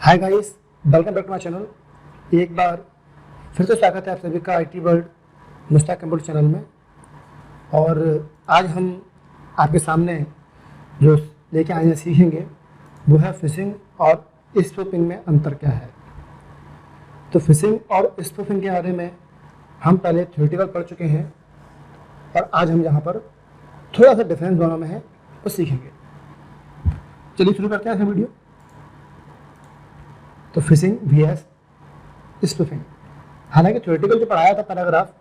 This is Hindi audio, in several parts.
Hi guys, welcome back to my channel. एक बार फिर से स्वागत है आप सभी का IT world Mushtaq computer channel में। और आज हम आपके सामने जो लेके आए हैं सीखेंगे वो है फिशिंग और स्पूफिंग में अंतर क्या है। तो फिशिंग और स्पूफिंग के बारे में हम पहले थ्योरेटिकल पढ़ चुके हैं और आज हम यहाँ पर थोड़ा सा डिफरेंस दोनों में है वो सीखेंगे। चलिए शुरू करते हैं वीडियो। तो फिशिंग vs स्पूफिंग, हालांकि थ्योरेटिकल जो पढ़ाया था पैराग्राफ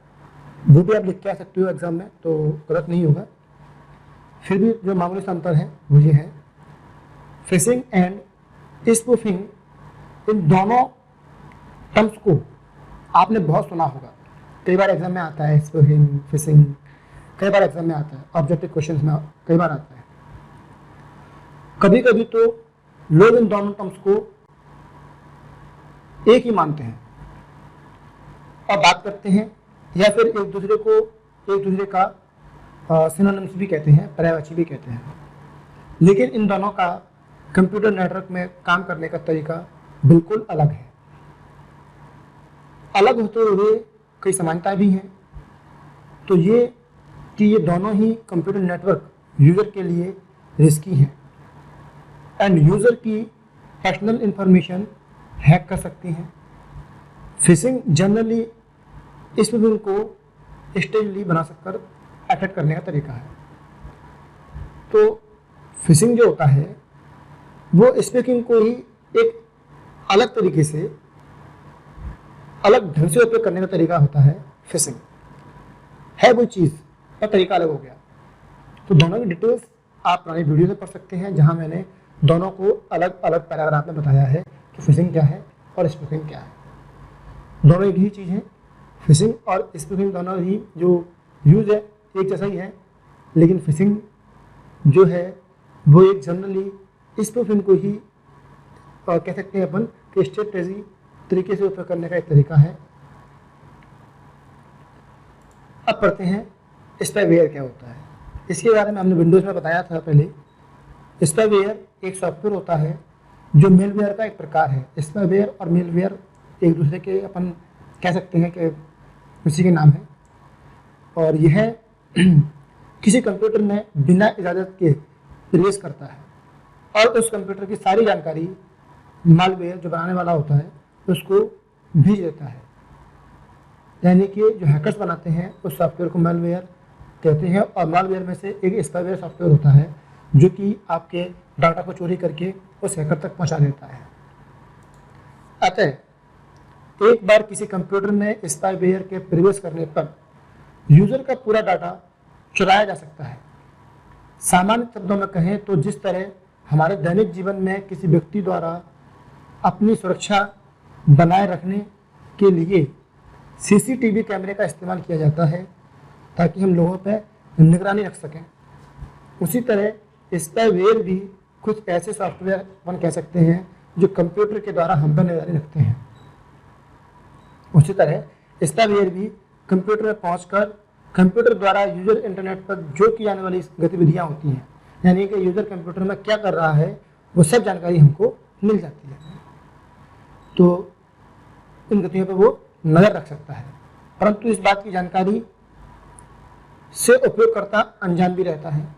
वो भी आप लिख के आ सकते हो एग्जाम में, तो गलत नहीं होगा। फिर भी जो मामूली सा अंतर है वो ये है, फिशिंग एंड स्पूफिंग, इन दोनों टर्म्स को आपने बहुत सुना होगा। कई बार एग्जाम में आता है स्पूफिंग फिशिंग, कई बार एग्जाम में आता है, ऑब्जेक्टिव क्वेश्चंस में कई बार आता है। कभी कभी तो लोग इन दोनों टर्म्स को एक ही मानते हैं और बात करते हैं, या फिर एक दूसरे का सिनोनिम्स भी कहते हैं, पर्यायवाची भी कहते हैं। लेकिन इन दोनों का कंप्यूटर नेटवर्क में काम करने का तरीका बिल्कुल अलग है। अलग होते हुए कई समानताएं भी हैं। तो ये दोनों ही कंप्यूटर नेटवर्क यूजर के लिए रिस्की हैं एंड यूजर की पर्सनल इंफॉर्मेशन हैक कर सकती हैं। फिशिंग जनरली स्पूफिंग को स्टेजली बना सककर अटैक करने का तरीका है। तो फिशिंग जो होता है वो स्पूफिंग को ही एक अलग तरीके से, अलग ढंग से उपयोग करने का तरीका होता है। फिशिंग है वो चीज़ का तरीका अलग हो गया। तो दोनों की डिटेल्स आप पुरानी वीडियो से पढ़ सकते हैं, जहां मैंने दोनों को अलग अलग पैराग्राफ में बताया है कि फिशिंग क्या है और स्पूफिंग क्या है। दोनों एक ही चीज़ है। फिशिंग और स्पूफिंग दोनों ही जो यूज है एक जैसा ही है, लेकिन फिशिंग जो है वो एक जनरली स्पूफिंग को ही कह सकते हैं अपन कि स्ट्रेटजी तरीके से उपयोग करने का एक तरीका है। अब पढ़ते हैं स्पाईवेयर क्या होता है। इसके बारे में हमने विंडोज़ में बताया था पहले। स्पाईवेयर एक सॉफ्टवेयर होता है जो मेलवेयर का एक प्रकार है। स्पाईवेयर और मेलवेयर एक दूसरे के अपन कह सकते हैं कि उसी के नाम है। और यह किसी कंप्यूटर में बिना इजाज़त के प्रवेश करता है और उस कंप्यूटर की सारी जानकारी मालवेयर जो बनाने वाला होता है उसको भेज देता है। यानी कि जो हैकर्स बनाते हैं उस सॉफ्टवेयर को मालवेयर कहते हैं। और मालवेयर में से एक स्पाईवेयर सॉफ्टवेयर होता है जो कि आपके डाटा को चोरी करके उस हैकर तक पहुंचा देता है। अतः एक बार किसी कंप्यूटर में स्पाईवेयर के प्रवेश करने पर यूजर का पूरा डाटा चुराया जा सकता है। सामान्य शब्दों में कहें तो जिस तरह हमारे दैनिक जीवन में किसी व्यक्ति द्वारा अपनी सुरक्षा बनाए रखने के लिए CCTV कैमरे का इस्तेमाल किया जाता है ताकि हम लोगों पर निगरानी रख सकें, उसी तरह स्पाईवेयर भी कुछ ऐसे सॉफ्टवेयर अपन कह सकते हैं जो कंप्यूटर के द्वारा हम पर निगरानी रखते हैं। उसी तरह स्पाईवेयर भी कंप्यूटर में पहुंचकर कंप्यूटर द्वारा यूजर इंटरनेट पर जो की जाने वाली गतिविधियां होती हैं, यानी कि यूजर कंप्यूटर में क्या कर रहा है वो सब जानकारी हमको मिल जाती है। तो इन गतिविधियों पर वो नज़र रख सकता है, परंतु इस बात की जानकारी से उपयोगकर्ता अनजान भी रहता है।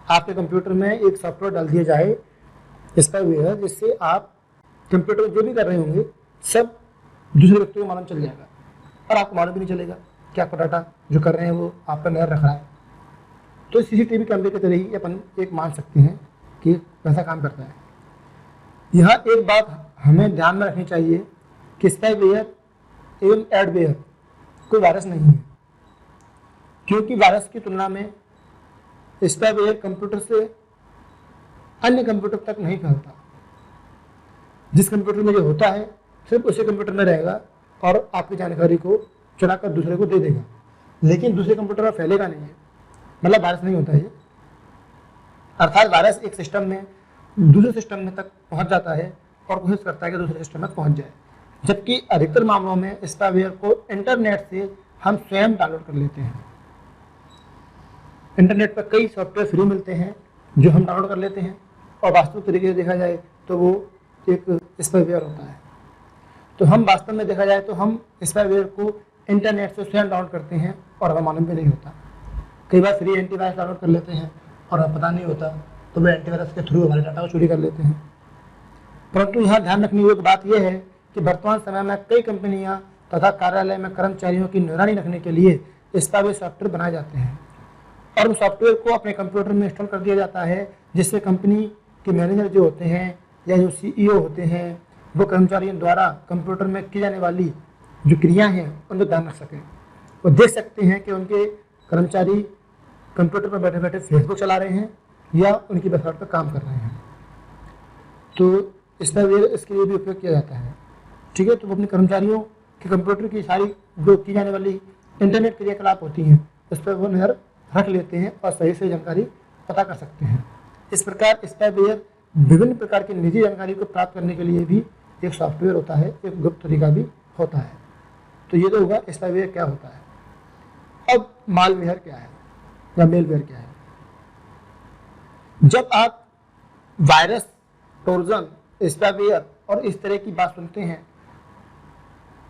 आपके कंप्यूटर में एक सॉफ्टवेयर डाल दिया जाए स्पाईवेयर, जिससे आप कंप्यूटर में जो भी कर रहे होंगे सब दूसरे व्यक्ति को मालूम चल जाएगा और आपको मालूम भी नहीं चलेगा कि आपका डाटा जो कर रहे हैं वो आप पर नजर रख रहा है। तो CCTV कैमरे की तरह ही अपन एक मान सकते हैं कि वैसा काम करता है। यहाँ एक बात हमें ध्यान में रखनी चाहिए कि स्पाईवेयर एवं एडवेयर कोई वायरस नहीं है, क्योंकि वायरस की तुलना में स्पाईवेयर कंप्यूटर से अन्य कंप्यूटर तक नहीं फैलता। जिस कंप्यूटर में जो होता है सिर्फ उसी कंप्यूटर में रहेगा और आपकी जानकारी को चुरा कर दूसरे को दे देगा, लेकिन दूसरे कंप्यूटर में फैलेगा नहीं है। मतलब वायरस नहीं होता है। अर्थात वायरस एक सिस्टम में दूसरे सिस्टम में तक पहुंच जाता है और कोशिश करता है कि दूसरे सिस्टम में पहुंच जाए, जबकि अधिकतर मामलों में स्पाईवेयर को इंटरनेट से हम स्वयं डाउनलोड कर लेते हैं। इंटरनेट पर कई सॉफ्टवेयर फ्री मिलते हैं जो हम डाउनलोड कर लेते हैं, और वास्तविक तरीके से देखा जाए तो वो एक स्पाईवेयर होता है। तो हम वास्तव में देखा जाए तो हम स्पाईवेयर को इंटरनेट से स्वयं डाउनलोड करते हैं और हमें मालूम भी नहीं होता। कई बार फ्री एंटीवायरस डाउनलोड कर लेते हैं और हमें पता नहीं होता, तो वे एंटीवायरस के थ्रू हमारे डाटा को चोरी कर लेते हैं। परंतु यहाँ ध्यान रखने योग्य बात यह है कि वर्तमान समय में कई कंपनियां तथा कार्यालय में कर्मचारियों की निगरानी रखने के लिए स्पाईवेयर सॉफ्टवेयर बनाए जाते हैं और उस सॉफ्टवेयर को अपने कंप्यूटर में इंस्टॉल कर दिया जाता है, जिससे कंपनी के मैनेजर जो होते हैं या जो CEO होते हैं वो कर्मचारियों द्वारा कंप्यूटर में की जाने वाली जो क्रियाएं हैं उन पर ध्यान रख सकें। वो देख सकते हैं कि उनके कर्मचारी कंप्यूटर पर बैठे बैठे फेसबुक चला रहे हैं या उनकी वेबसाइट पर काम कर रहे हैं। तो स्पाईवेयर इसके लिए भी उपयोग किया जाता है। ठीक है, तो वो अपने कर्मचारियों के कंप्यूटर की सारी जो की जाने वाली इंटरनेट क्रियाकलाप होती हैं उस पर वो नज़र रख लेते हैं और सही से जानकारी पता कर सकते हैं। इस प्रकार स्पाईवेयर विभिन्न प्रकार की निजी जानकारी को प्राप्त करने के लिए भी एक सॉफ्टवेयर होता है, एक गुप्त तरीका भी होता है। तो ये तो होगा स्पाईवेयर क्या होता है। अब मालवेयर क्या है या मेलवेयर क्या है। जब आप वायरस, ट्रोजन, स्पाईवेयर और इस तरह की बात सुनते हैं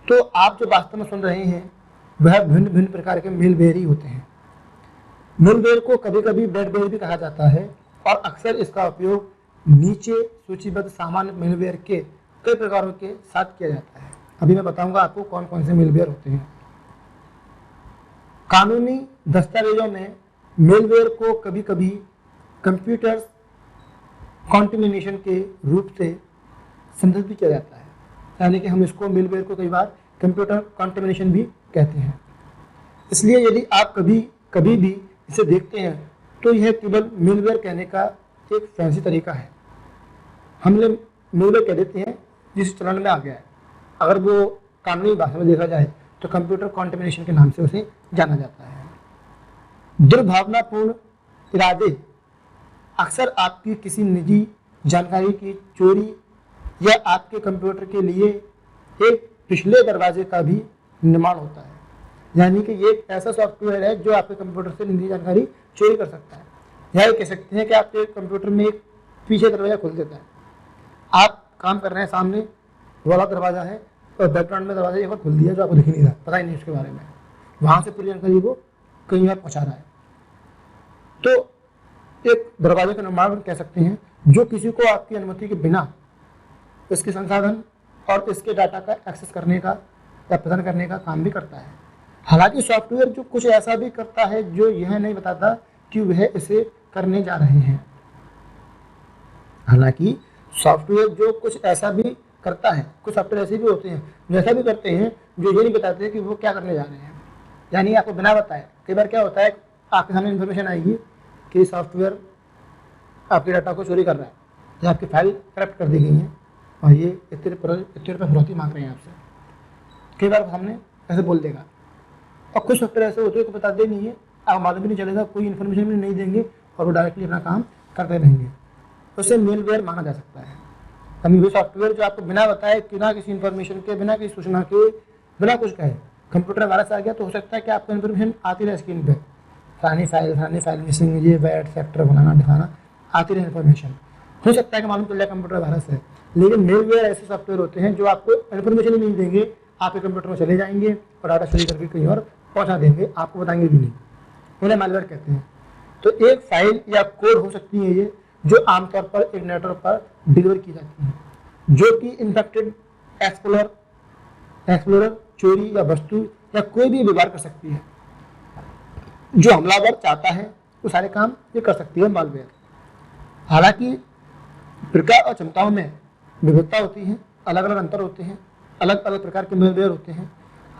तो आप जो वास्तव में सुन रहे हैं वह भिन्न भिन्न प्रकार के मेलवेयर ही होते हैं। मेलवेयर को कभी कभी ब्रेडवेयर भी कहा जाता है और अक्सर इसका उपयोग नीचे सूचीबद्ध सामान्य मेलवेयर के कई प्रकारों के साथ किया जाता है। अभी मैं बताऊंगा आपको कौन कौन से मेलवेयर होते हैं। कानूनी दस्तावेजों में मेलवेयर को कभी कभी कंप्यूटर कॉन्टेमिनेशन के रूप से संदर्भित भी किया जाता है, यानी कि हम इसको मेलवेयर को कई बार कंप्यूटर कॉन्टेमिनेशन भी कहते हैं। इसलिए यदि आप कभी भी इसे देखते हैं तो यह केवल मेलवेयर कहने का एक फैंसी तरीका है। हम लोग मेलवेयर कह देते हैं जिस चलन में आ गया है। अगर वो कानूनी भाषा में देखा जाए तो कंप्यूटर कॉन्टेमिनेशन के नाम से उसे जाना जाता है। दुर्भावनापूर्ण इरादे अक्सर आपकी किसी निजी जानकारी की चोरी या आपके कंप्यूटर के लिए एक पिछले दरवाजे का भी निर्माण होता है, यानी कि ये एक ऐसा सॉफ्टवेयर है जो आपके कंप्यूटर से निजी जानकारी चोरी कर सकता है। या ये कह सकते हैं कि आपके कंप्यूटर में एक पीछे दरवाजा खोल देता है। आप काम कर रहे हैं, सामने वाला दरवाजा है और बैकग्राउंड में दरवाजा एक बार खोल दिया जो आपको दिख नहीं रहा, पता ही नहीं उसके बारे में, वहाँ से पूरी जानकारी को कहीं और पहुँचा रहा है। तो एक दरवाजे का निर्माण कह सकते हैं जो किसी को आपकी अनुमति के बिना इसके संसाधन और इसके डाटा का एक्सेस करने का या प्रदान करने का काम भी करता है। हालांकि सॉफ्टवेयर जो कुछ ऐसा भी करता है जो यह नहीं बताता कि वह इसे करने जा रहे हैं। हालांकि सॉफ्टवेयर जो कुछ ऐसा भी करता है, कुछ सॉफ्टवेयर ऐसे भी होते हैं जो ऐसा भी करते हैं जो ये नहीं बताते कि वो क्या करने जा रहे हैं, यानी आपको बिना बताए। कई बार क्या होता है, आपके सामने इन्फॉर्मेशन आएगी कि सॉफ्टवेयर आपके डाटा को चोरी कर रहा है या आपकी फाइल करप्ट कर दी गई है और ये इतने रुपये फिरौती मांग रहे हैं आपसे। कई बार सामने ऐसे बोल देगा और कुछ सॉफ्टवेयर ऐसे होते हैं कि बताते नहीं है, आप मालूम भी नहीं चलेगा, कोई इन्फॉर्मेशन भी नहीं देंगे और वो डायरेक्टली अपना काम करते रहेंगे। तो उसे मेलवेयर माना जा सकता है। यानी वो सॉफ्टवेयर जो आपको बिना बताए, बिना किसी इन्फॉर्मेशन के, बिना किसी सूचना के, बिना कुछ कहे कंप्यूटर वायरस आ गया तो हो सकता है कि आपको इन्फॉर्मेशन आती रहे स्क्रीन पे, फलानी फाइल मिसिंग, ये बैड सेक्टर बनाना दिखाना आती रहे इन्फॉर्मेशन। हो सकता है कि मालूम चल जाए कंप्यूटर वायरस है, लेकिन मेलवेयर ऐसे सॉफ्टवेयर होते हैं जो आपको इन्फॉर्मेशन ही नहीं देंगे, आपके कंप्यूटर में चले जाएंगे और डाटा चोरी करके कहीं और पहुंचा देंगे, आपको बताएंगे भी नहीं। उन्हें मालवेयर कहते हैं। तो एक फाइल या कोड हो सकती है ये जो आमतौर पर एक नेटवर्क पर डिलीवर की जाती है, जो कि इन्फेक्टेड एक्सप्लोरर चोरी या वस्तु या कोई भी व्यवहार कर सकती है। जो हमलावर चाहता है वो सारे काम ये कर सकती है मालवेयर। हालांकि प्रकार और क्षमताओं में विविधता होती है, अलग अलग अंतर होते हैं, अलग अलग प्रकार के मेलवेयर होते हैं।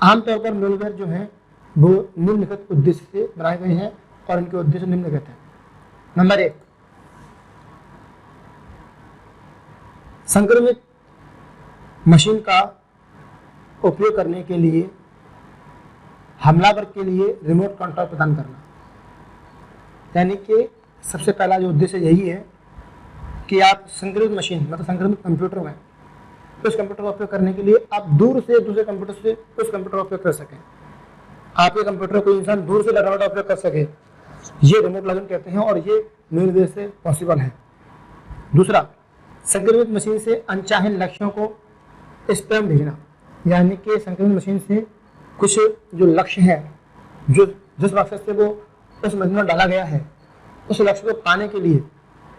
आमतौर पर मेलवेयर जो हैं वो निम्नलिखित उद्देश्य से बनाए गए हैं और इनके उद्देश्य निम्नलिखित हैं। नंबर 1, संक्रमित मशीन का उपयोग करने के लिए हमलावर के लिए रिमोट कंट्रोल प्रदान करना। यानी कि सबसे पहला जो उद्देश्य यही है कि आप संक्रमित मशीन मतलब संक्रमित कंप्यूटर में उस कंप्यूटर का उपयोग करने के लिए आप दूर से दूसरे कंप्यूटर से उस कंप्यूटर का उपयोग कर सकें। आपके कंप्यूटर को इंसान दूर से डाटा उपयोग कर सके, ये रिमोट लॉगिन कहते हैं और ये मेलवेयर से पॉसिबल है। दूसरा, संक्रमित मशीन से अनचाहे लक्ष्यों को स्पैम भेजना, यानी कि संक्रमित मशीन से कुछ जो लक्ष्य है, जो जिस मकसद से वो उस मशीन में डाला गया है, उस लक्ष्य को पाने के लिए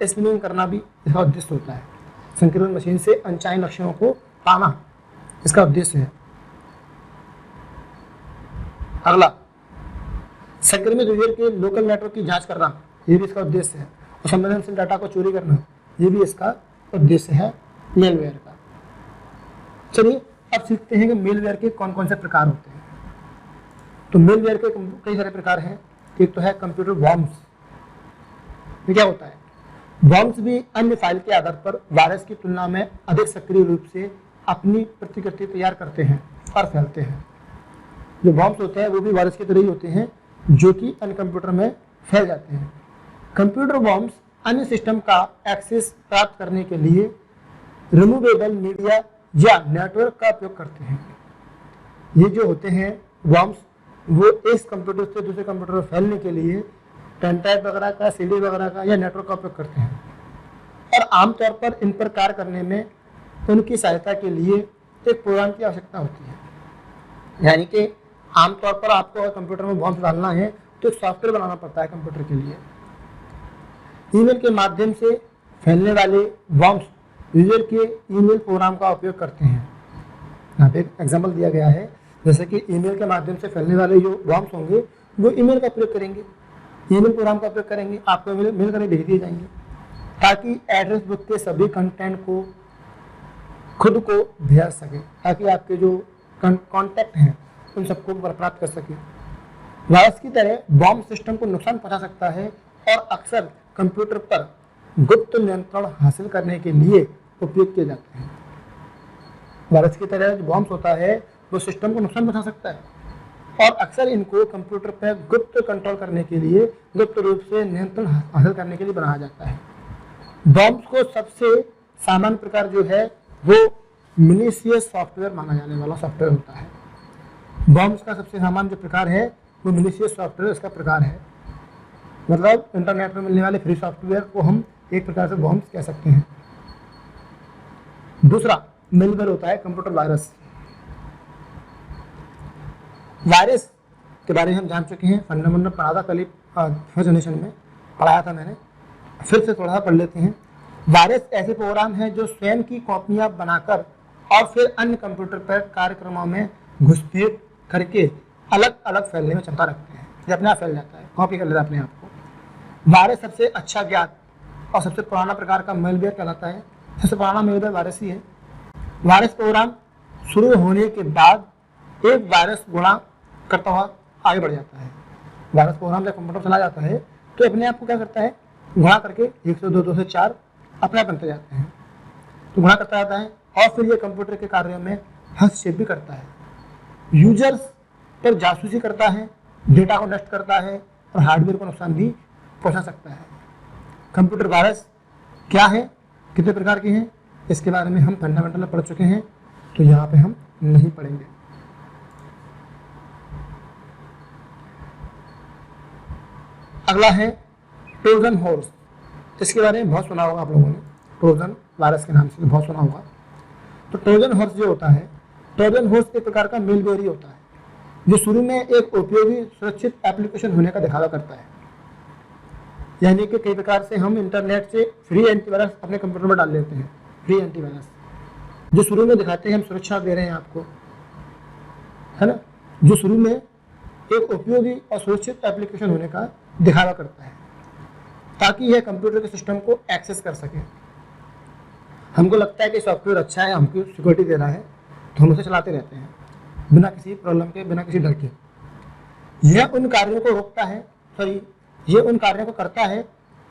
स्पैमिंग करना भी इसका उद्देश्य होता है। संक्रमित मशीन से अनचाहे लक्ष्यों को पाना इसका उद्देश्य है। अगला, संक्रमित यूजर के लोकल नेटवर्क की जांच करना, ये भी इसका उद्देश्य है। और संवेदनशील डाटा को चोरी करना, ये भी इसका उद्देश्य है मेलवेयर का। चलिए अब सीखते हैं कि मेलवेयर के कौन कौन से प्रकार होते हैं। तो मेलवेयर के कई सारे प्रकार हैं। एक तो है कंप्यूटर वर्म्स। ये क्या होता है? वर्म्स भी अन्य फाइल के आधार पर वायरस की तुलना में अधिक सक्रिय रूप से अपनी प्रतिकृति तैयार करते हैं और फैलते हैं। जो वर्म्स होते हैं वो भी वायरस की तरह ही होते हैं, जो कि अन्य कंप्यूटर में फैल जाते हैं। कंप्यूटर वर्म्स अन्य सिस्टम का एक्सेस प्राप्त करने के लिए रिमूवेबल मीडिया या नेटवर्क का उपयोग करते हैं। ये जो होते हैं वर्म्स, वो इस कंप्यूटर से दूसरे कंप्यूटर में फैलने के लिए पेन ड्राइव वगैरह का, सीडी वगैरह का या नेटवर्क का उपयोग करते हैं। और आमतौर पर इन पर कार्य करने में उनकी सहायता के लिए एक प्रोग्राम की आवश्यकता होती है। यानी कि आमतौर पर आपको अगर कंप्यूटर में वर्म्स डालना है तो एक सॉफ्टवेयर बनाना पड़ता है कंप्यूटर के लिए। ईमेल के माध्यम से फैलने वाले वर्म्स यूजर के ईमेल प्रोग्राम का उपयोग करते हैं। यहाँ पे एक एग्जाम्पल दिया गया है, जैसे कि ईमेल के माध्यम से फैलने वाले जो वर्म्स होंगे वो ईमेल का प्रयोग करेंगे, ईमेल प्रोग्राम का उपयोग करेंगे, आपको मेल करके भेज दिए जाएंगे, ताकि एड्रेस बुक के सभी कंटेंट को खुद को भेज सके, ताकि आपके जो कॉन्टैक्ट हैं उन सबको प्राप्त कर सके। वायरस की तरह बॉम्ब सिस्टम को नुकसान पहुंचा सकता है और अक्सर कंप्यूटर पर गुप्त नियंत्रण हासिल करने के लिए उपयोग किए जाते हैं। वायरस की तरह जो बॉम्ब होता है वो सिस्टम को नुकसान पहुंचा सकता है और अक्सर इनको कंप्यूटर पर गुप्त कंट्रोल करने के लिए, गुप्त रूप से नियंत्रण हासिल करने के लिए बनाया जाता है। बॉम्ब को सबसे सामान्य प्रकार जो है वो मिलीशियस सॉफ्टवेयर माना जाने वाला सॉफ्टवेयर होता है। बॉम्ब्स का सबसे सामान्य जो प्रकार है वो मिलीशियस सॉफ्टवेयर इसका प्रकार है। मतलब इंटरनेट में मिलने वाले फ्री सॉफ्टवेयर को हम एक प्रकार से बॉम्ब्स कह सकते हैं। दूसरा मेलवेयर होता है कंप्यूटर वायरस। वायरस के बारे में हम जान चुके हैं, फंडामेंटल पढ़ा था कल फर्स्ट जनरेशन में पढ़ाया था मैंने, फिर से थोड़ा सा पढ़ लेते हैं। वायरस ऐसे प्रोग्राम हैं जो स्वयं की कॉपियां बनाकर और फिर अन्य कंप्यूटर पर कार्यक्रमों में घुसपैठ करके अलग अलग फैलने में क्षमता रखते हैं। ये अपने आप फैल जाता है, कॉपी कर लेता है अपने आप को। वायरस सबसे अच्छा ज्ञात और सबसे पुराना प्रकार का मेलवेयर कहलाता है। सबसे पुराना मेलवेयर वायरस ही है। वायरस प्रोग्राम शुरू होने के बाद एक वायरस गुणा करता हुआ आगे बढ़ जाता है। वायरस प्रोग्राम जब कंप्यूटर चला जाता है तो अपने आप को क्या करता है, गुणा करके 1 से 2, 2 से 4 अपने आप बनते जाते हैं। तो गुणा करता जाता है और फिर ये कंप्यूटर के कार्यों में हस्तक्षेप भी करता है। यूजर्स पर जासूसी करता है, डेटा को नष्ट करता है और हार्डवेयर को नुकसान भी पहुंचा सकता है। कंप्यूटर वायरस क्या है, कितने प्रकार के हैं, इसके बारे में हम फंडामेंटल में पढ़ चुके हैं, तो यहाँ पे हम नहीं पढ़ेंगे। अगला है ट्रोजन हॉर्स। इसके बारे में बहुत सुना होगा आप लोगों ने, ट्रोजन वायरस के नाम से बहुत सुना होगा। तो ट्रोजन हॉर्स जो होता है, ट्रोजन हॉर्स एक प्रकार का मेलवेयर होता है जो शुरू में एक उपयोगी सुरक्षित एप्लीकेशन होने का दिखावा करता है। यानी कि कई प्रकार से हम इंटरनेट से फ्री एंटीवायरस अपने कंप्यूटर में डाल लेते हैं, फ्री एंटीवायरस जो शुरू में दिखाते हैं हम सुरक्षा दे रहे हैं आपको, है ना, जो शुरू में एक उपयोगी और सुरक्षित एप्लीकेशन होने का दिखावा करता है ताकि यह कंप्यूटर के सिस्टम को एक्सेस कर सके। हमको लगता है कि सॉफ्टवेयर अच्छा है, हमको सिक्योरिटी दे रहा है, तो हम उसे चलाते रहते हैं बिना किसी प्रॉब्लम के, बिना किसी डर के। यह उन कार्यों को रोकता है, सॉरी ये उन कार्यों को करता है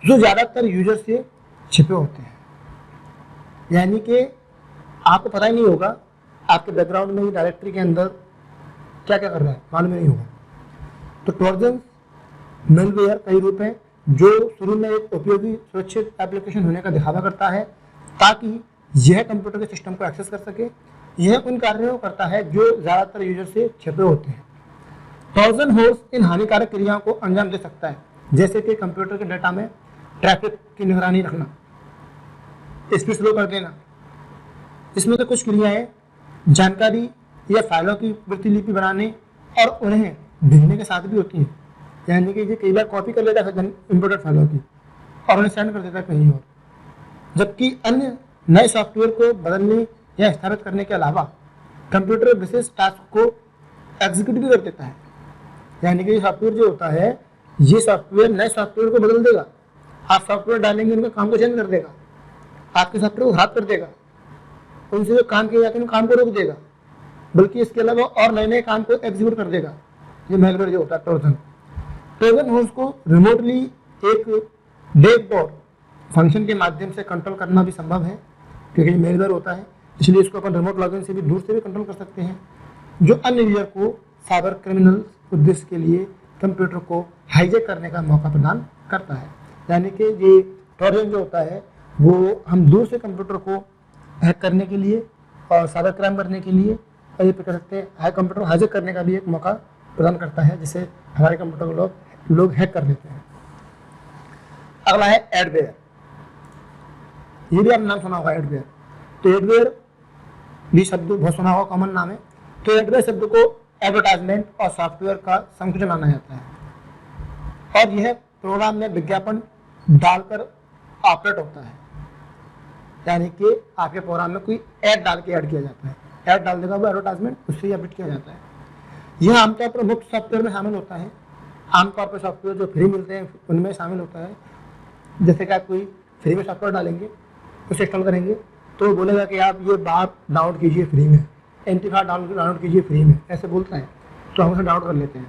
जो ज़्यादातर यूजर से छिपे होते हैं। यानी कि आपको पता ही नहीं होगा आपके बैकग्राउंड में डायरेक्टरी के अंदर क्या क्या कर रहा है, मालूम नहीं होगा। तो ट्रोजन मेलवेयर कई रूप हैं जो शुरू में एक उपयोगी सुरक्षित एप्लीकेशन होने का दिखावा करता है ताकि यह कंप्यूटर के सिस्टम को एक्सेस कर सके। यह उन कार्यों को करता है जो ज़्यादातर यूजर से छिपे होते हैं। ट्रोजन हॉर्स इन हानिकारक क्रियाओं को अंजाम दे सकता है, जैसे कि कंप्यूटर के डेटा में ट्रैफिक की निगरानी रखना, स्पीड स्लो कर देना। इसमें तो कुछ क्रियाएं जानकारी या फाइलों की प्रतिलिपि बनाने और उन्हें भेजने के साथ भी होती हैं। यानी कि ये कई बार कॉपी कर लेता है इम्पोर्टेड फाइलों की और उन्हें सेंड कर देता है कहीं और, जबकि अन्य नए सॉफ्टवेयर को बदलने या स्थापित करने के अलावा कंप्यूटर विशेष टास्क को एग्जीक्यूट भी कर देता है। यानी कि ये सॉफ्टवेयर जो होता है, ये सॉफ्टवेयर नए सॉफ्टवेयर को बदल देगा। आप सॉफ्टवेयर डालेंगे, उनका काम को चेंज कर देगा, आपके सॉफ्टवेयर को खराब कर देगा, उनसे जो काम किए जाते हैं काम को रोक देगा, बल्कि इसके अलावा और नए नए काम को एग्जीक्यूट कर देगा। ये मेलवेयर जो होता है ट्रोजन होस्ट को रिमोटली एक बैकडोर फंक्शन के माध्यम से कंट्रोल करना भी संभव है, क्योंकि मेलवेयर होता है, इसलिए इसको अपन रिमोट लॉगिन से भी दूर से भी कंट्रोल कर सकते हैं, जो अन्य यूजर को साइबर क्रिमिनल उद्देश्य के लिए कंप्यूटर को हाईजैक करने का मौका प्रदान करता है। यानी कि ये ट्रोजन जो होता है वो हम दूर से कंप्यूटर को हैक करने के लिए और साइबर क्राइम करने के लिए और ये कर सकते हैं कंप्यूटर हाईजैक करने का भी एक मौका प्रदान करता है, जिससे हमारे कंप्यूटर को लोग हैक कर लेते हैं। अगला है एडवेयर। ये भी आपने नाम सुना होगा एडवेयर। तो एडवेयर भी शब्द बहुत सुना होगा, कॉमन नाम है। तो एडवेयर शब्द को एडवर्टाइजमेंट और सॉफ्टवेयर का संकुचन माना जाता है और यह प्रोग्राम में विज्ञापन डालकर ऑपरेट होता है। यानी कि आपके प्रोग्राम में कोई ऐड डाल के ऐड किया जाता है, ऐड डाल देगा वो एडवर्टाइजमेंट, उससे ही अपडेट किया जाता है। यह आमतौर पर मुफ्त सॉफ्टवेयर में शामिल होता है। आमतौर पर सॉफ्टवेयर जो फ्री मिलते हैं उनमें शामिल होता है। जैसे कि आप कोई फ्री में सॉफ्टवेयर डालेंगे, उसे इंस्टॉल करेंगे तो वो बोलेगा कि आप ये बात डाउनलोड कीजिए फ्री में, एंटीफायर डाउनलोड कीजिए फ्री में, ऐसे बोलता है, तो हम उसे डाउनलोड कर लेते हैं,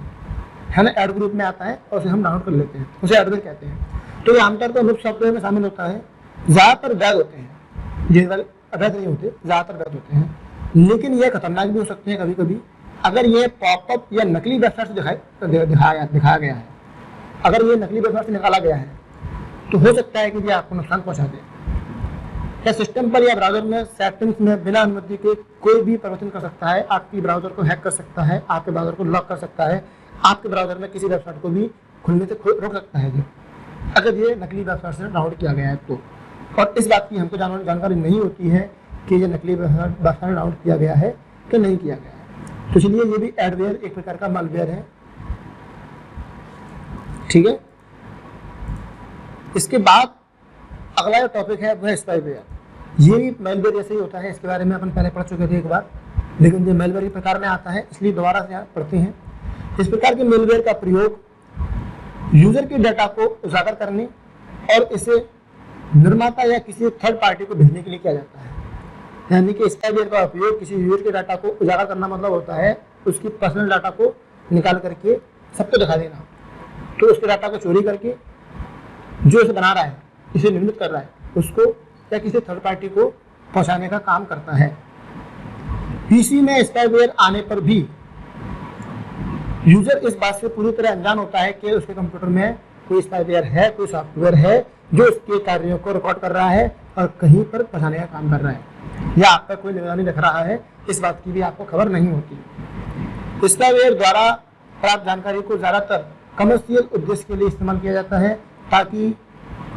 है ना। ऐड ग्रुप में आता है और उसे हम डाउनलोड कर लेते हैं, उसे एडवेयर कहते हैं। तो ये आमतौर पर मुफ्त सॉफ्टवेयर में शामिल होता है। ज़्यादातर वैध होते हैं, ये अवैध नहीं होते, ज़्यादातर वैध होते हैं, लेकिन ये खतरनाक भी हो सकते हैं कभी कभी। अगर ये पॉपअप या नकली वेबसाइट से दिखाया गया है, अगर ये नकली वेबसाइट से निकाला गया है तो हो सकता है कि ये आपको नुकसान पहुंचा दे। या सिस्टम पर या ब्राउजर में सेटिंग्स में बिना अनुमति के कोई भी परिवर्तन कर सकता है, आपकी ब्राउजर को हैक कर सकता है, आपके ब्राउजर को लॉक कर सकता है, आपके ब्राउजर में किसी वेबसाइट को भी खुलने से रोक सकता है ये, अगर ये नकली वेबसाइट से डाउनलोड किया गया है तो। और इस बात की हमको जानकारी नहीं होती है कि ये नकली वेबसाइट डाउनलोड किया गया है कि नहीं किया गया है। तो इसलिए ये भी एडवेयर एक प्रकार का मालवेयर है, ठीक है। इसके बाद अगला जो टॉपिक है वो है स्पाईवेयर। ये भी मेलवेयर जैसे ही होता है, इसके बारे में अपन पहले पढ़ चुके थे एक बार, लेकिन ये मेलवेयर के प्रकार में आता है, इसलिए दोबारा से पढ़ते हैं। इस प्रकार के मेलवेयर का प्रयोग यूजर के डाटा को उजागर करने और इसे निर्माता या किसी थर्ड पार्टी को भेजने के लिए किया जाता है। यानी कि स्पाईवेयर का उपयोग किसी यूजर के डाटा को उजागर करना मतलब होता है उसकी पर्सनल डाटा को निकाल करके सबको दिखा देना। तो उसके डाटा को चोरी करके जो इसे बना रहा है, इसे निर्मित कर रहा है, उसको या किसी थर्ड पार्टी को पहुंचाने का काम करता है। पीसी में स्पाईवेयर आने पर भी यूजर इस बात से पूरी तरह अनजान होता है कि उसके कंप्यूटर में कोई स्पाईवेयर है, कोई सॉफ्टवेयर है जो उसके कार्यों को रिकॉर्ड कर रहा है और कहीं पर पहुंचाने का काम कर रहा है, या आपका कोई निगरानी रख रहा है, इस बात की भी आपको खबर नहीं होती। स्पाईवेयर द्वारा प्राप्त जानकारी को ज्यादातर कमर्शियल उद्देश्य के लिए इस्तेमाल किया जाता है ताकि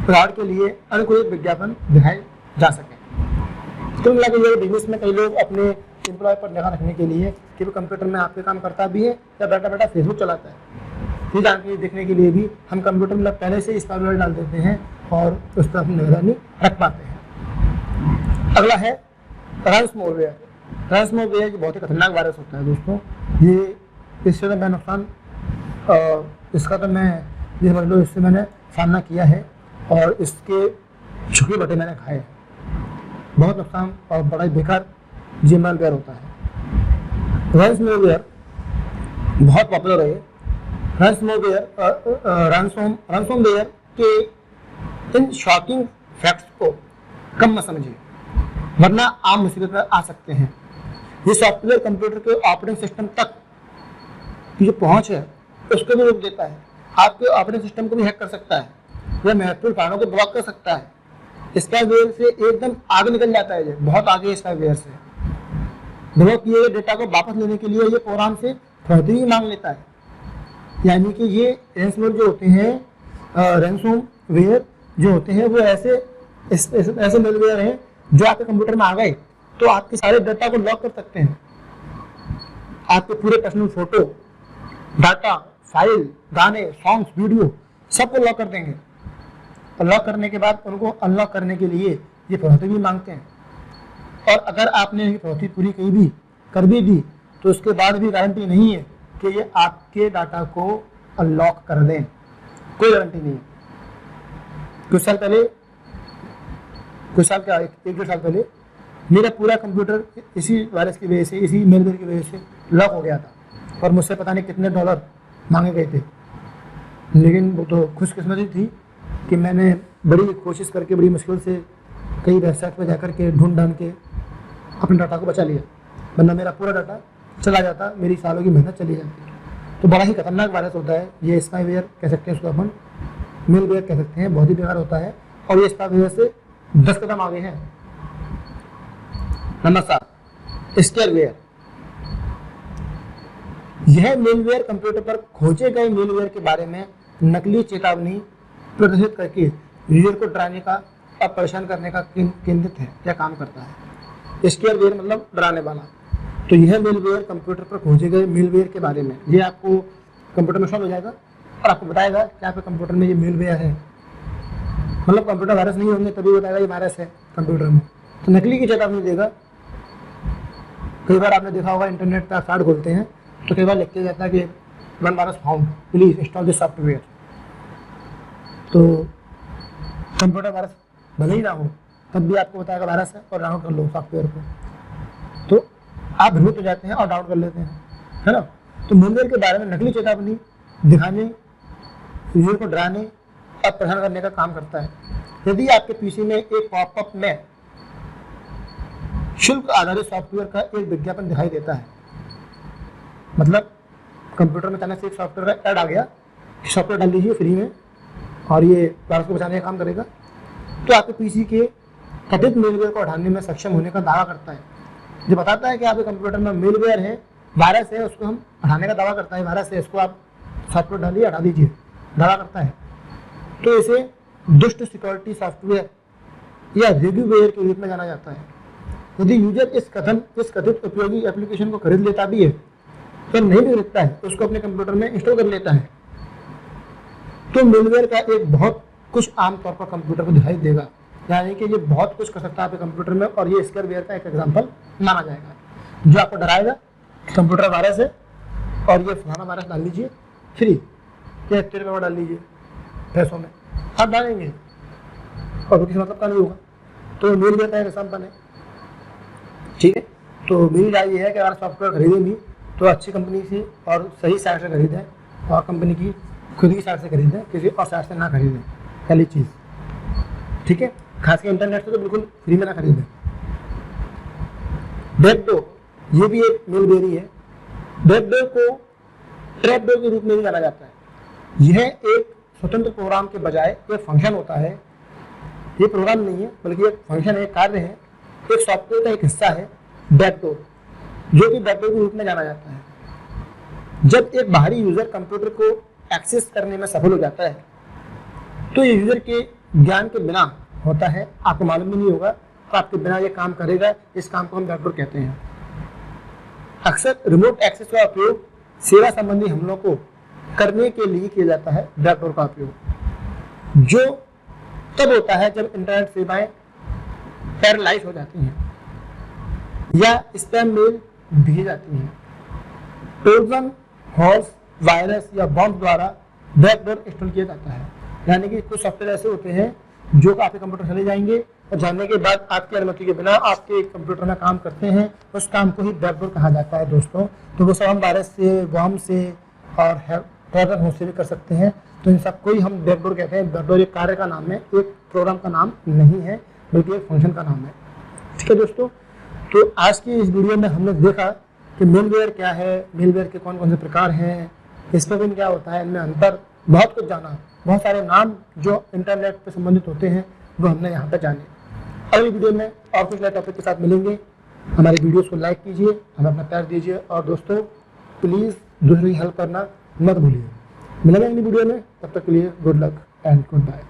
फ्रॉड के लिए अनुकूलित विज्ञापन दिखाए जा सके। तो मिला के बिजनेस में कई लोग अपने एम्प्लॉय पर निगाह रखने के लिए कि वो कंप्यूटर में आपके काम करता भी है या बैठा बैठा फेसबुक चलाता है, ये जानकारी देखने के लिए भी हम कंप्यूटर में पहले से स्पाईवेयर डाल देते हैं और उस पर अपनी निगरानी रख पाते हैं। अगला है रैंसमवेयर। रैंसमवेयर बहुत ही खतरनाक वायरस होता है दोस्तों। ये इससे तो मैं नुकसान इसका तो मैं ये समझ लो इससे मैंने सामना किया है और इसके छुके बटे मैंने खाए। बहुत नुकसान और बड़ा ही बेकार ये मालवेयर होता है। रैंसमवेयर बहुत पॉपुलर है। रैंसमवेयर के इन शॉकिंग फैक्ट्स को कम मत समझिए, वरना आम मुसीबत आ सकते हैं। ये सॉफ्टवेयर कंप्यूटर के ऑपरेटिंग सिस्टम तक की जो पहुंच है उसको भी रोक देता है, आपके ऑपरेटिंग सिस्टम को भी हैक कर सकता है, यह महत्वपूर्ण फाइलों को ब्लॉक कर सकता है। स्पाईवेयर से एकदम आगे निकल जाता है, ये बहुत आगे है। स्पाईवेयर से ब्लॉक किए गए डेटा को वापस लेने के लिए ये प्रोग्राम से फौरती मांग लेता है। यानी कि ये रैंसमवेयर जो होते हैं, रैंसमवेयर जो होते हैं वो ऐसे ऐसे मेलवेयर हैं जो आपके कंप्यूटर में आ गए तो आपके सारे डाटा को लॉक कर सकते हैं। आपके पूरे पर्सनल फोटो, डाटा, फाइल, गाने, सॉन्ग्स, वीडियो सबको लॉक कर देंगे। और लॉक करने के बाद उनको अनलॉक करने के लिए ये फिरौती भी मांगते हैं। और अगर आपने ये फिरौती पूरी कर भी दी तो उसके बाद भी गारंटी नहीं है कि ये आपके डाटा को अनलॉक कर दें, कोई गारंटी नहीं है। कुछ साल क्या, एक डेढ़ साल पहले मेरा पूरा कंप्यूटर इसी वायरस की वजह से, इसी मेलवेयर की वजह से लॉक हो गया था और मुझसे पता नहीं कितने डॉलर मांगे गए थे। लेकिन वो तो खुशकिस्मती थी कि मैंने बड़ी कोशिश करके, बड़ी मुश्किल से कई वेबसाइट पर जाकर के ढूंढ के अपने डाटा को बचा लिया, वरना मेरा पूरा डाटा चला जाता, मेरी सालों की मेहनत चली जाती। तो बड़ा ही खतरनाक वायरस होता है ये, स्पाईवेयर कह सकते हैं उसको, अपन मेलवेयर कह सकते हैं। बहुत ही बेकार होता है और ये स्पाईवेयर से 10 कदम आगे हैं। नंबर 7, स्केलवेयर। यह मेलवेयर कंप्यूटर पर खोजे गए मेलवेयर के बारे में नकली चेतावनी प्रदर्शित करके यूजर को डराने का और परेशान करने का केंद्रित है या काम करता है। स्केलवेयर मतलब डराने वाला। तो यह मेलवेयर कंप्यूटर पर खोजे गए मेलवेयर के बारे में, ये आपको कंप्यूटर में शो हो जाएगा और आपको बताएगा कि आपके कंप्यूटर में ये मेलवेयर है। मतलब कंप्यूटर वायरस नहीं होंगे तभी बताएगा ये वायरस है कंप्यूटर में। तो नकली की चेतावनी देगा। कई बार आपने देखा होगा इंटरनेट पर साइट खोलते हैं तो कई बार लिख के जाता है कि one virus found, please install this software. तो कंप्यूटर वायरस भले ही ना हो तब भी आपको बताएगा वायरस है और डाउनलोड कर लो सॉफ्टवेयर को। तो आप भ्रमित हो जाते हैं और डाउनलोड कर लेते हैं, है ना। तो मेलवेयर के बारे में नकली चेतावनी दिखाने, यूजर को डराने और परेशान करने का काम करता है। यदि आपके पीसी में एक पॉपअप में शुल्क आधारित सॉफ्टवेयर का एक विज्ञापन दिखाई देता है, मतलब कंप्यूटर में अचानक से एक सॉफ्टवेयर का ऐड आ गया, सॉफ्टवेयर डाल लीजिए फ्री में और ये वायरस को बचाने का काम करेगा, तो आपके पीसी के कथित मेलवेयर को हटाने में सक्षम होने का दावा करता है। जो बताता है कि आपके कंप्यूटर में मेलवेयर है, वायरस है, उसको हम हटाने का दावा करता है। वायरस है, इसको आप सॉफ्टवेयर डालिए, हटा दीजिए, दावा करता है। तो इसे दुष्ट सिक्योरिटी सॉफ्टवेयर या रिव्यूवेयर के रूप में जाना जाता है। यदि यूजर इस कथित उपयोगी एप्लीकेशन को खरीद लेता भी है तो नहीं भी खरीदता है तो उसको अपने कंप्यूटर में इंस्टॉल कर लेता है, तो मेलवेयर का एक बहुत कुछ आमतौर पर कंप्यूटर को दिखाई देगा। यानी कि ये बहुत कुछ कर सकता है आपके कंप्यूटर में और ये स्केलवेयर का एक एग्जांपल माना जाएगा, जो आपको डराएगा कंप्यूटर वायरस है और ये फलाना वायरस डाल लीजिए फ्री, या 1 रुपये डाल लीजिए पैसों में, आप डालेंगे और किसी मतलब का नहीं होगा। तो मेलवेयर का एक एग्जांपल है, ठीक है। तो मेरी राय ये है कि अगर सॉफ्टवेयर खरीदें भी तो अच्छी कंपनी से और सही साइट से खरीदें और कंपनी की खुद की साइट से खरीदें, किसी और साइट से ना खरीदें, पहली चीज़, ठीक है। खासकर इंटरनेट से तो बिल्कुल फ्री में ना खरीदें। बैकडोर, ये भी एक मेलवेयर ही है। बैकडोर को ट्रैपडोर के रूप में भी जाना जाता है। यह एक स्वतंत्र प्रोग्राम के बजाय एक फंक्शन होता है। ये प्रोग्राम नहीं है बल्कि एक फंक्शन है, कार्य है, एक सॉफ्टवेयर का एक हिस्सा है बैकडोर, जो कि बैकडोर के रूप में जाना जाता है। जब एक बाहरी यूजर कंप्यूटर को एक्सेस करने में सफल हो जाता है तो ये यूजर के ज्ञान के बिना होता है, आपको मालूम भी नहीं होगा, तो आपके बिना ये काम करेगा। इस काम को हम बैकडोर कहते हैं। अक्सर रिमोट एक्सेस का उपयोग सेवा संबंधी हमलों को करने के लिए किया जाता है। बैकडोर का उपयोग जो तब होता है जब इंटरनेट सेवाएं पैरालाइज हो जाती हैं या स्पैम मेल भेजी जाती हैं। ट्रोजन हॉर्स, वायरस या बॉम्ब द्वारा बैकडोर इंस्टॉल किया जाता है। यानी कि कुछ सॉफ्टवेयर ऐसे होते हैं जो आपके कंप्यूटर चले जाएंगे और जानने के बाद आपकी अनुमति के बिना आपके कंप्यूटर में काम करते हैं, उस काम को ही बैकडोर कहा जाता है दोस्तों। तो वो सब हम वायरस से, बॉम्ब से और ट्रोजन हॉर्स से भी कर सकते हैं। तो इन सबको ही हम बैकडोर कहते हैं। बैकडोर एक कार्य का नाम है, एक प्रोग्राम का नाम नहीं है, बल्कि एक फंक्शन का नाम है, ठीक है दोस्तों। तो आज की इस वीडियो में हमने देखा कि मेलवेयर क्या है, मेलवेयर के कौन कौन से प्रकार हैं, स्पैम क्या होता है, इनमें अंतर, बहुत कुछ जाना। बहुत सारे नाम जो इंटरनेट से संबंधित होते हैं वो हमने यहाँ पर जाने। अगली वीडियो में और कुछ नए टॉपिक के साथ मिलेंगे। हमारे वीडियोस को लाइक कीजिए, हमें अपना प्यार दीजिए और दोस्तों प्लीज़ दूसरी हेल्प करना मत भूलिए। मिलेंगे अगली वीडियो में, तब तक के लिए good luck and good bye.